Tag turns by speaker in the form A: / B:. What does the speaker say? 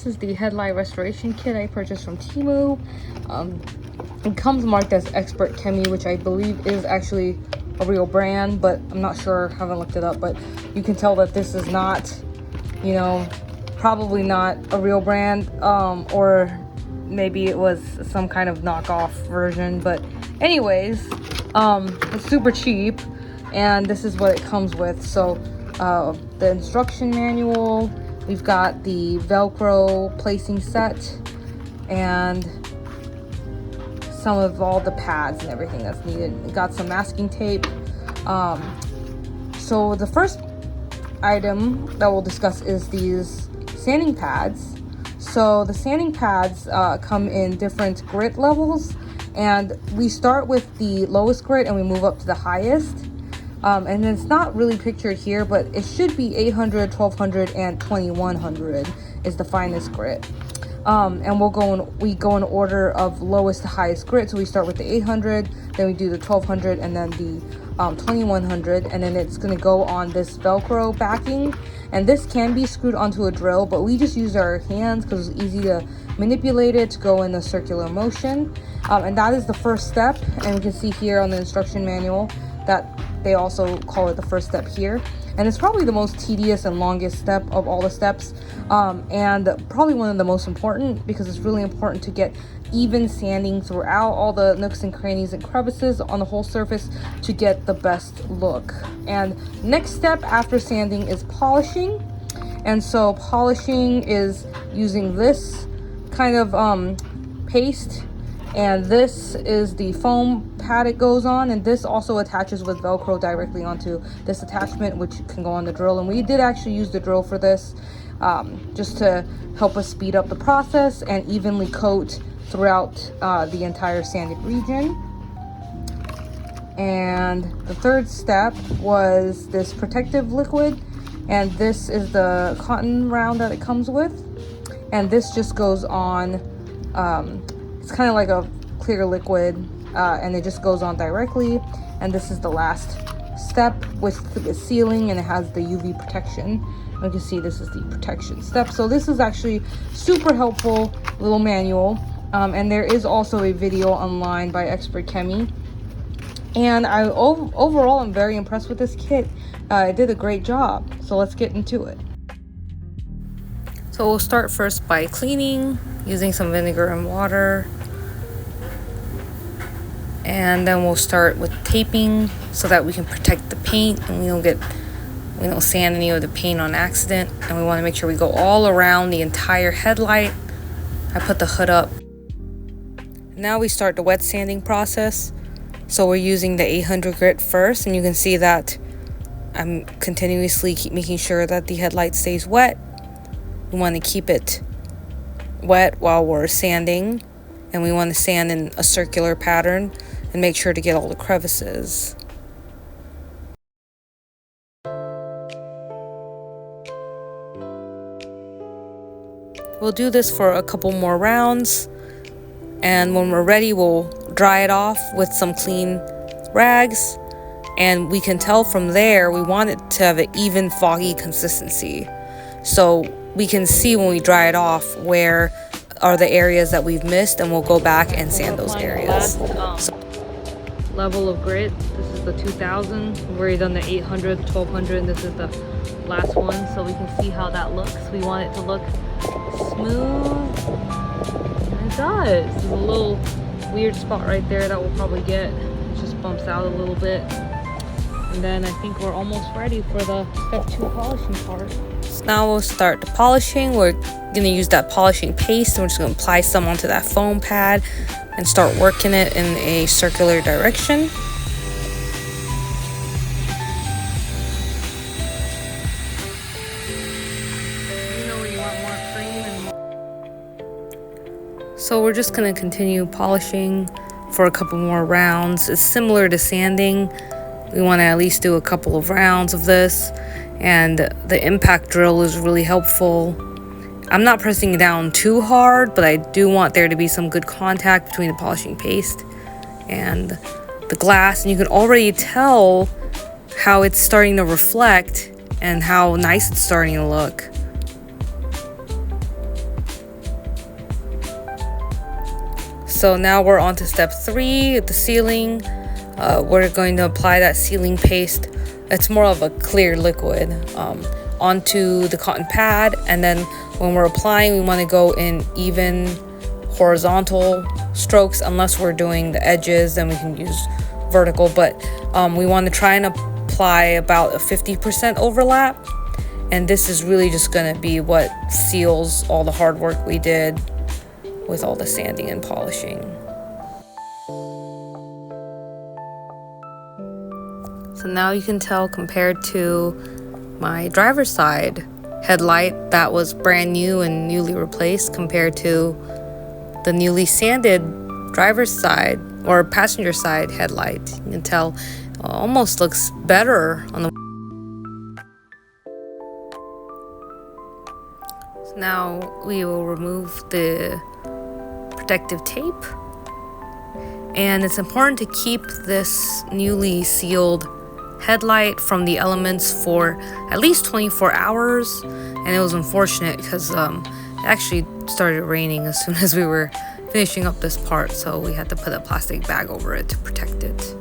A: This is the headlight restoration kit I purchased from TEMU. It comes marked as Expert TEMU, which I believe is actually a real brand, but I'm not sure, haven't looked it up. But you can tell that this is not, you know, probably not a real brand, or maybe it was some kind of knockoff version. But anyways, it's super cheap, and this is what it comes with. So the instruction manual, we've got the Velcro placing set, and some of all the pads and everything that's needed. We got some masking tape. So the first item that we'll discuss is these sanding pads. So the sanding pads come in different grit levels, and we start with the lowest grit and we move up to the highest. And it's not really pictured here, but it should be 800, 1200, and 2100 is the finest grit. And we go in order of lowest to highest grit. So we start with the 800, then we do the 1200, and then the 2100, and then it's going to go on this Velcro backing. And this can be screwed onto a drill, but we just use our hands because it's easy to manipulate it to go in a circular motion. And that is the first step. And you can see here on the instruction manual that they also call it the first step here. And it's probably the most tedious and longest step of all the steps, and probably one of the most important, because it's really important to get even sanding throughout all the nooks and crannies and crevices on the whole surface to get the best look. And next step after sanding is polishing. And so polishing is using this kind of paste, and this is the foam pad it goes on, and this also attaches with Velcro directly onto this attachment, which can go on the drill. And we did actually use the drill for this, just to help us speed up the process and evenly coat throughout the entire sanded region. And the third step was this protective liquid, and this is the cotton round that it comes with, and this just goes on. It's kind of like a clear liquid, and it just goes on directly. And this is the last step with the sealing, and it has the UV protection. You can see this is the protection step. So this is actually super helpful little manual, and there is also a video online by Expert Chemi. And overall I'm very impressed with this kit. It did a great job. So let's get into it. So we'll start first by cleaning using some vinegar and water. And then we'll start with taping so that we can protect the paint and we don't sand any of the paint on accident. And we want to make sure we go all around the entire headlight. I put the hood up. Now we start the wet sanding process. So we're using the 800 grit first, and you can see that I'm continuously making sure that the headlight stays wet. We want to keep it wet while we're sanding, and we want to sand in a circular pattern and make sure to get all the crevices. We'll do this for a couple more rounds, and when we're ready we'll dry it off with some clean rags, and we can tell from there we want it to have an even foggy consistency. So we can see when we dry it off where are the areas that we've missed, and we'll go back and sand those areas. Level of grit, this is the 2000. We've already done the 800, 1200, and this is the last one, so we can see how that looks. We want it to look smooth, and it does. There's a little weird spot right there that we'll probably get. It just bumps out a little bit. And then I think we're almost ready for the step 2 polishing part. So now we'll start the polishing. We're going to use that polishing paste, and we're just going to apply some onto that foam pad and start working it in a circular direction. So we're just going to continue polishing for a couple more rounds. It's similar to sanding. We want to at least do a couple of rounds of this, and the impact drill is really helpful. I'm not pressing it down too hard, but I do want there to be some good contact between the polishing paste and the glass, and you can already tell how it's starting to reflect and how nice it's starting to look. So now we're on to step 3, the sealing. We're going to apply that sealing paste. It's more of a clear liquid onto the cotton pad, and then when we're applying, we want to go in even horizontal strokes. Unless we're doing the edges, then we can use vertical, but we want to try and apply about a 50% overlap, and this is really just going to be what seals all the hard work we did with all the sanding and polishing. So now you can tell, compared to my driver's side headlight that was brand new and newly replaced, compared to the newly sanded driver's side or passenger side headlight, you can tell almost looks better on the. So now we will remove the protective tape, and it's important to keep this newly sealed headlight from the elements for at least 24 hours. And it was unfortunate because it actually started raining as soon as we were finishing up this part, so we had to put a plastic bag over it to protect it.